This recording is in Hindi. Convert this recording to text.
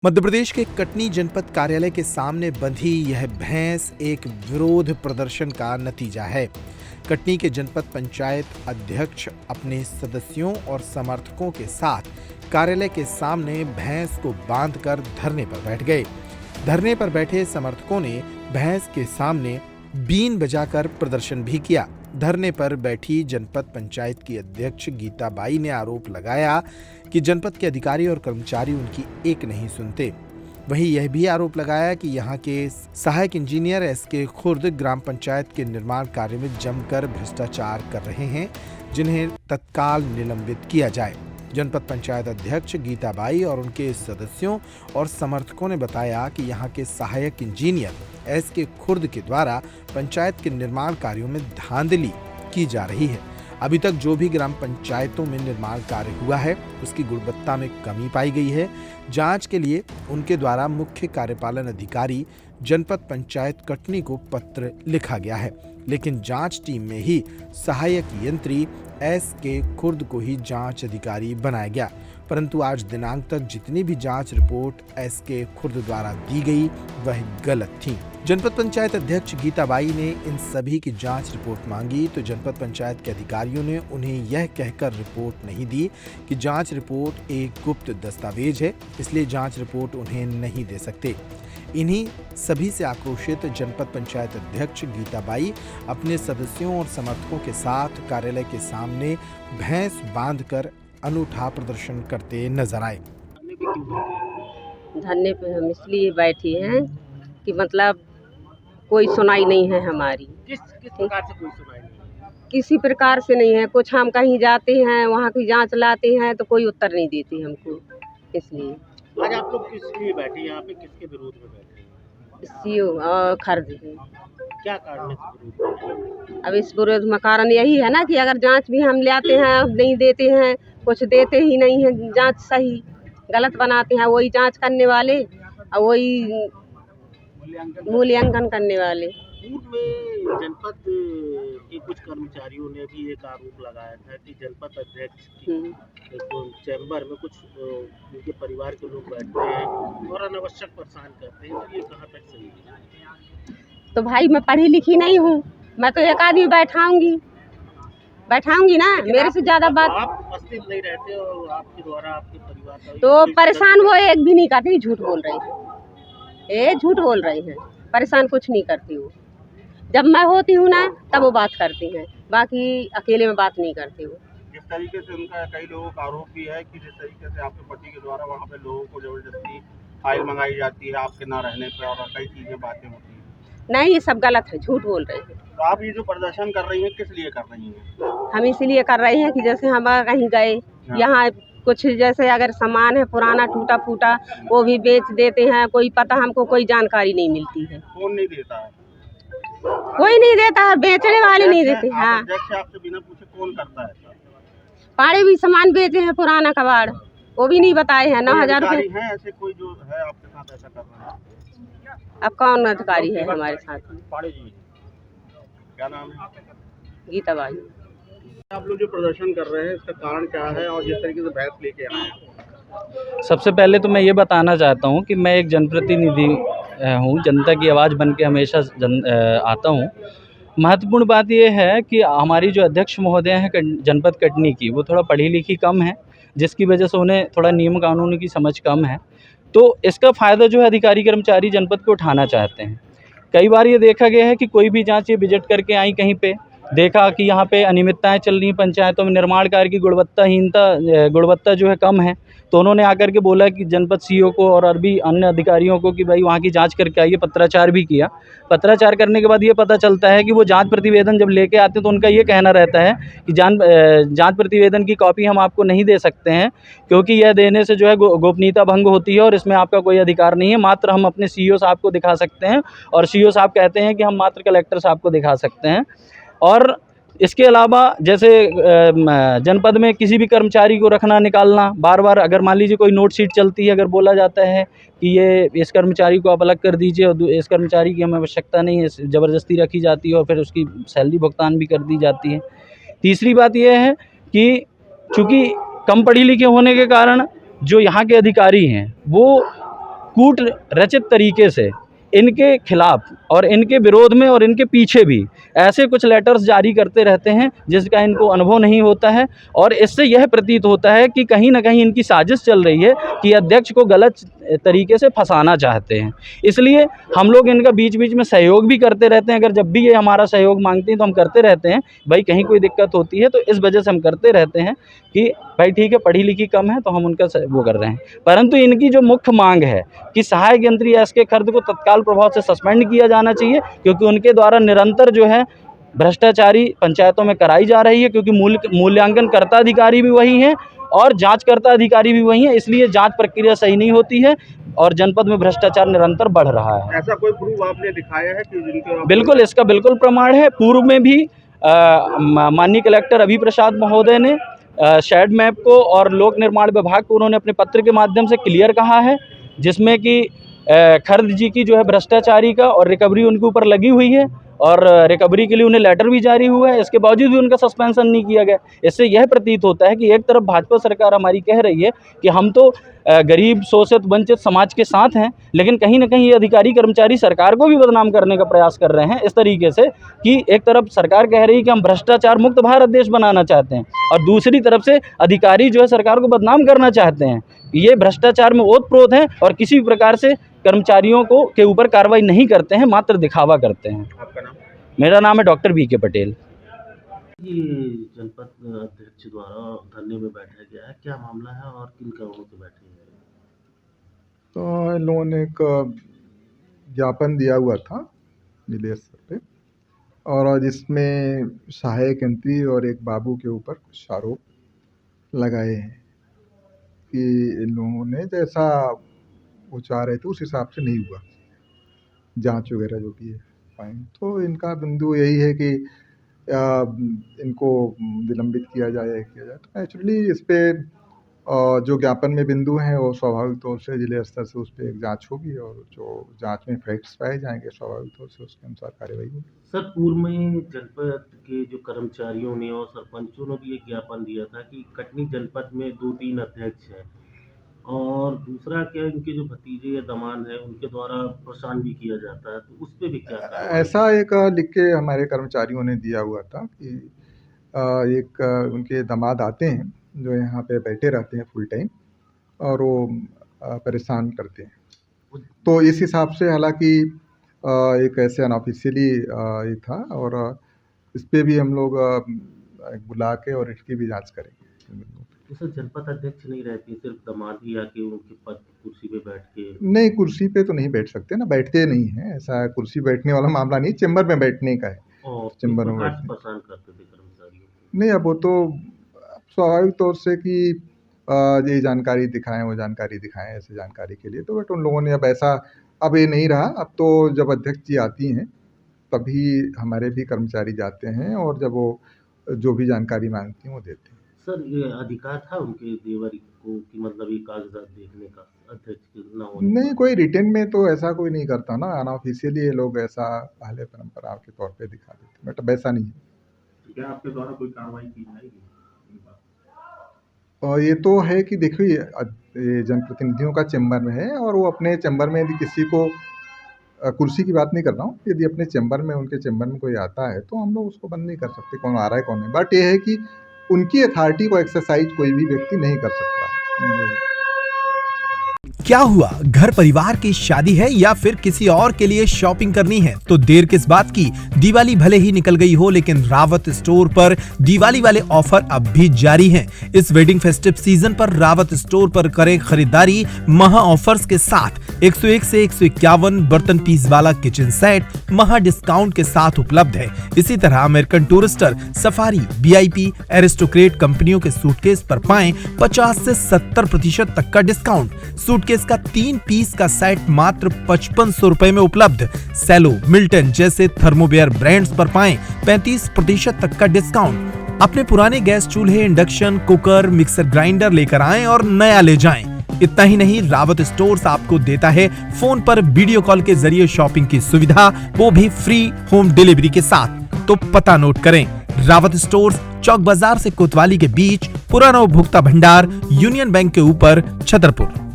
मध्य प्रदेश के कटनी जनपद कार्यालय के सामने बंधी यह भैंस एक विरोध प्रदर्शन का नतीजा है। कटनी के जनपद पंचायत अध्यक्ष अपने सदस्यों और समर्थकों के साथ कार्यालय के सामने भैंस को बांधकर धरने पर बैठ गए। धरने पर बैठे समर्थकों ने भैंस के सामने बीन बजाकर प्रदर्शन भी किया। धरने पर बैठी जनपद पंचायत की अध्यक्ष गीता बाई ने आरोप लगाया कि जनपद के अधिकारी और कर्मचारी उनकी एक नहीं सुनते। वहीं यह भी आरोप लगाया कि यहां के सहायक इंजीनियर एसके खुर्द ग्राम पंचायत के निर्माण कार्य में जमकर भ्रष्टाचार कर रहे हैं, जिन्हें तत्काल निलंबित किया जाए। जनपद पंचायत अध्यक्ष गीता बाई और उनके सदस्यों और समर्थकों ने बताया कि यहां के सहायक इंजीनियर एसके खुर्द के द्वारा पंचायत के निर्माण कार्यों में धांधली की जा रही है। अभी तक जो भी ग्राम पंचायतों में निर्माण कार्य हुआ है उसकी गुणवत्ता में कमी पाई गई है। जांच के लिए उनके द्वारा मुख्य कार्यपालन अधिकारी जनपद पंचायत कटनी को पत्र लिखा गया है, लेकिन जांच टीम में ही सहायक यंत्री एसके खुर्द को ही जांच अधिकारी बनाया गया। परंतु आज दिनांक तक जितनी भी जांच रिपोर्ट एसके खुर्द द्वारा दी गई वह गलत थी। जनपद पंचायत अध्यक्ष गीता बाई ने इन सभी की जांच रिपोर्ट मांगी तो जनपद पंचायत के अधिकारियों ने उन्हें यह कहकर रिपोर्ट नहीं दी कि जांच रिपोर्ट एक गुप्त दस्तावेज है, इसलिए जांच रिपोर्ट उन्हें नहीं दे सकते। इन्हीं सभी से आक्रोशित जनपद पंचायत अध्यक्ष गीता बाई अपने सदस्यों और समर्थकों के साथ कार्यालय के सामने भैंस बांधकर अनूठा प्रदर्शन करते नजर आए। धरने पे हम इसलिए बैठे हैं कि मतलब कोई सुनाई नहीं है हमारी। किस प्रकार से कोई सुनाई नहीं? किसी प्रकार से नहीं है। कुछ हम कहीं जाते हैं, वहाँ की जांच लाते हैं तो कोई उत्तर नहीं देती हमको। इसलिए आज आप लोग किस लिए बैठे यहाँ पे, किसके विरोध में बैठे हैं? सीओ और खर्च है। क्या कारण है इस विरोध में? अब इस विरोध में कारण यही है ना कि अगर जांच भी हम लाते हैं नहीं देते हैं, कुछ देते ही नहीं है, जांच सही गलत बनाते हैं वही जांच करने वाले और वही मूल्यांकन करने वाले। पूर्व में जनपद के कुछ कर्मचारियों ने भी एक आरोप लगाया था कि जनपद अध्यक्ष की चैम्बर में कुछ उनके परिवार के लोग बैठते हैं और अनावश्यक परेशान करते हैं, तो ये कहाँ तक सही है? तो भाई मैं पढ़ी लिखी नहीं हूँ, मैं तो एक आदमी बैठाऊंगी ना, मेरे से ज्यादा बात। आप उपस्थित नहीं रहते और आपके द्वारा आपके परिवार का तो परेशान वो एक भी नहीं करती, झूठ बोल रही है, ये झूठ बोल रही है। परेशान कुछ नहीं करती वो, जब मैं होती हूँ ना तब वो बात करती हैं, बाकी अकेले में बात नहीं करती वो। जिस तरीके से उनका कई लोगों का आरोप भी है कि जिस तरीके से आपके पति के द्वारा वहाँ पे लोगों को जबरदस्ती फाइल मंगाई जाती है आपके ना रहने पर और कई चीजें बातें होती हैं। नहीं, ये सब गलत है, झूठ बोल रही है। तो आप ये जो प्रदर्शन कर रही हैं किस लिए कर रही हैं? हम इसीलिए कर रहे हैं कि जैसे हम कहीं गए, यहाँ कुछ जैसे अगर सामान है पुराना टूटा फूटा वो भी बेच देते हैं, कोई पता हमको कोई जानकारी नहीं मिलती है। कौन नहीं देता है? कोई नहीं देता है, बेचने वाले नहीं देते। हाँ, अध्यक्ष आपसे बिना पूछे कौन करता है? पाड़े भी सामान बेचे हैं, पुराना कबाड़ वो भी नहीं बताए हैं। 9,000 रुपये है ऐसे कोई जो है आपके साथ ऐसा कर रहा है? अब कौन अधिकारी है हमारे साथ? पाड़े जी, क्या नाम है? गीता बाई। आप लोग जो प्रदर्शन कर रहे हैं इसका कारण क्या है और जिस तरीके से भैंस लेके आए हैं? सबसे पहले तो मैं ये बताना चाहता हूँ कि मैं एक जनप्रतिनिधि हूँ, जनता की आवाज़ बन के हमेशा आता हूँ। महत्वपूर्ण बात ये है कि हमारी जो अध्यक्ष महोदय हैं जनपद कटनी की, वो थोड़ा पढ़ी लिखी कम है, जिसकी वजह से उन्हें थोड़ा नियम कानून की समझ कम है। तो इसका फ़ायदा जो है अधिकारी कर्मचारी जनपद को उठाना चाहते हैं। कई बार ये देखा गया है कि कोई भी जाँच ये विजिट करके आई कहीं पे, देखा कि यहाँ पे अनियमितताएं चल रही हैं, पंचायतों में निर्माण कार्य की गुणवत्ता जो है कम है, तो उन्होंने आकर के बोला कि जनपद सीईओ को और भी अन्य अधिकारियों को कि भाई वहाँ की जांच करके आइए। पत्राचार भी किया। पत्राचार करने के बाद ये पता चलता है कि वो जांच प्रतिवेदन जब लेके आते हैं तो उनका ये कहना रहता है कि जांच प्रतिवेदन की कॉपी हम आपको नहीं दे सकते हैं, क्योंकि यह देने से जो है गोपनीयता भंग होती है और इसमें आपका कोई अधिकार नहीं है, मात्र हम अपने सीईओ साहब को दिखा सकते हैं। और सीईओ साहब कहते हैं कि हम मात्र कलेक्टर साहब को दिखा सकते हैं। और इसके अलावा जैसे जनपद में किसी भी कर्मचारी को रखना निकालना, बार बार अगर मान लीजिए कोई नोट शीट चलती है, अगर बोला जाता है कि ये इस कर्मचारी को आप अलग कर दीजिए और इस कर्मचारी की हमें आवश्यकता नहीं है, ज़बरदस्ती रखी जाती है और फिर उसकी सैलरी भुगतान भी कर दी जाती है। तीसरी बात यह है कि चूँकि कम पढ़ी लिखे होने के कारण जो यहाँ के अधिकारी हैं वो कूट रचित तरीके से इनके खिलाफ और इनके विरोध में और इनके पीछे भी ऐसे कुछ लेटर्स जारी करते रहते हैं जिसका इनको अनुभव नहीं होता है। और इससे यह प्रतीत होता है कि कहीं ना कहीं इनकी साजिश चल रही है कि अध्यक्ष को गलत तरीके से फंसाना चाहते हैं। इसलिए हम लोग इनका बीच बीच में सहयोग भी करते रहते हैं। अगर जब भी ये हमारा सहयोग मांगते हैं तो हम करते रहते हैं। भाई कहीं कोई दिक्कत होती है तो इस वजह से हम करते रहते हैं कि भाई ठीक है, पढ़ी लिखी कम है तो हम उनका वो कर रहे हैं। परंतु इनकी जो मुख्य मांग है कि सहायक यंत्री एसके खर्द को तत्काल प्रभाव से सस्पेंड किया जाना चाहिए, क्योंकि उनके द्वारा निरंतर जो है भ्रष्टाचारी पंचायतों में कराई जा रही है। क्योंकि मूल्यांकनकर्ता अधिकारी भी वही हैं और जांचकर्ता अधिकारी भी वही हैं, इसलिए जांच प्रक्रिया सही नहीं होती है और जनपद में भ्रष्टाचार निरंतर बढ़ रहा है। ऐसा कोई प्रूफ आपने दिखाया है कि जिनके? बिल्कुल, इसका बिल्कुल प्रमाण है। पूर्व में भी माननीय कलेक्टर अभी प्रसाद महोदय ने शेड मैप को और लोक निर्माण विभाग को उन्होंने अपने पत्र के माध्यम से क्लियर कहा है, जिसमें कि खर्द जी की जो है भ्रष्टाचारी का और रिकवरी उनके ऊपर लगी हुई है और रिकवरी के लिए उन्हें लेटर भी जारी हुआ है। इसके बावजूद भी उनका सस्पेंशन नहीं किया गया। इससे यह प्रतीत होता है कि एक तरफ भाजपा सरकार हमारी कह रही है कि हम तो गरीब शोषित वंचित समाज के साथ हैं, लेकिन कहीं ना कहीं ये अधिकारी कर्मचारी सरकार को भी बदनाम करने का प्रयास कर रहे हैं इस तरीके से कि एक तरफ सरकार कह रही है कि हम भ्रष्टाचार मुक्त भारत देश बनाना चाहते हैं और दूसरी तरफ से अधिकारी जो है सरकार को बदनाम करना चाहते हैं। ये भ्रष्टाचार में ओतप्रोत हैं और किसी भी प्रकार से कर्मचारियों को के ऊपर कार्रवाई नहीं करते हैं, मात्र दिखावा करते हैं। आपका नाम? मेरा नाम है डॉक्टर बीके पटेल। ये जनपद अध्यक्ष द्वारा धरने में बैठा गया है, क्या मामला है और किन कारणों से बैठे हैं? तो इन लोगों ने एक ज्ञापन दिया हुआ था जिले स्तर पे, और जिसमें सहायक यंत्री और एक बाबू के ऊपर कुछ आरोप लगाए हैं कि इन लोगों ने जैसा वो चाह रहे थे उस हिसाब से नहीं हुआ, जांच वगैरह जो भी है फाइन। तो इनका बिंदु यही है कि इनको निलंबित किया जाए। तो नेचुरली इस पे जो ज्ञापन में बिंदु हैं वो स्वाभाविक तौर से जिले स्तर से उस पर एक जांच होगी और जो जांच में फैक्ट्स पाए जाएंगे स्वाभाविक तौर से उसके अनुसार कार्रवाई होगी। सर, पूर्व में जनपद के जो कर्मचारियों ने और सरपंचों ने भी एक ज्ञापन दिया था कि कटनी जनपद में 2-3 अध्यक्ष हैं और दूसरा क्या इनके जो भतीजे या दामाद हैं उनके द्वारा परेशान भी किया जाता है, तो उस पर भी क्या ऐसा एक लिख के हमारे कर्मचारियों ने दिया हुआ था कि एक उनके दामाद आते हैं जो यहाँ पे बैठे रहते हैं फुल टाइम और वो परेशान करते हैं। तो इस हिसाब से हालांकि एक ऐसे अनऑफिशियली ये था और इस पे भी हम लोग बुला के और इसकी भी जांच करेंगे। तो सर, जनपद अध्यक्ष नहीं रहती, सिर्फ दामाद ही आके उनके पद कुर्सी पे बैठ के? नहीं, कुर्सी पे तो नहीं बैठ सकते ना, बैठते नहीं हैं। ऐसा कुर्सी बैठने वाला मामला नहीं, चेंबर में बैठने का है। और चेंबर में परेशान करते थे कर्मचारियों को? नहीं, अब वो तो स्वाभाविक तौर से कि ये जानकारी दिखाएं वो जानकारी दिखाएं ऐसे जानकारी के लिए, तो बट उन लोगों ने अब ऐसा अब ये नहीं रहा। अब तो जब अध्यक्ष जी आती हैं तभी हमारे भी कर्मचारी जाते हैं और जब वो जो भी जानकारी मांगती हैं वो देते हैं। सर, ये अधिकार था उनके देवर को कि मतलब ये कागजात देखने का अध्यक्ष ना होने? नहीं, कोई रिटर्न में तो ऐसा कोई नहीं करता ना, अनऑफिशियली ये लोग ऐसा पहले परंपरा के तौर पे दिखा देते, बट वैसा नहीं है। क्या आपके द्वारा कोई कार्रवाई की जाएगी? और ये तो है कि देखिए ये जनप्रतिनिधियों का चैम्बर में है और वो अपने चैम्बर में यदि किसी को कुर्सी की बात नहीं कर रहा हूँ, यदि अपने चैम्बर में उनके चैम्बर में कोई आता है तो हम लोग उसको बंद नहीं कर सकते कौन आ रहा है कौन नहीं। बट ये है कि उनकी अथॉरिटी को एक्सरसाइज कोई भी व्यक्ति नहीं कर सकता। क्या हुआ, घर परिवार की शादी है या फिर किसी और के लिए शॉपिंग करनी है तो देर किस बात की। दिवाली भले ही निकल गई हो लेकिन रावत स्टोर पर दिवाली वाले ऑफर अब भी जारी हैं। इस वेडिंग फेस्टिव सीजन पर रावत स्टोर पर करें खरीदारी महा ऑफर्स के साथ। 101 से 151 बर्तन पीस वाला किचन सेट महा डिस्काउंट के साथ उपलब्ध है। इसी तरह American Tourister, Safari, VIP, Aristocrat कंपनियों के सूटकेस पर पाएं 50 से 70% तक का डिस्काउंट। सूटकेस का 3 पीस का सेट मात्र 5500 रुपए में उपलब्ध। सेलो, मिल्टन जैसे थर्मोवेयर ब्रांड्स पर पाएं 35% तक का डिस्काउंट। अपने पुराने गैस चूल्हे, इंडक्शन कुकर, मिक्सर ग्राइंडर लेकर आएं और नया ले जाएं। इतना ही नहीं, रावत स्टोर्स आपको देता है फोन पर वीडियो कॉल के जरिए शॉपिंग की सुविधा, वो भी फ्री होम डिलीवरी के साथ। तो पता नोट करें, रावत स्टोर्स, चौक बाजार से कोतवाली के बीच, पुराना उपभोक्ता भंडार, यूनियन बैंक के ऊपर, छतरपुर।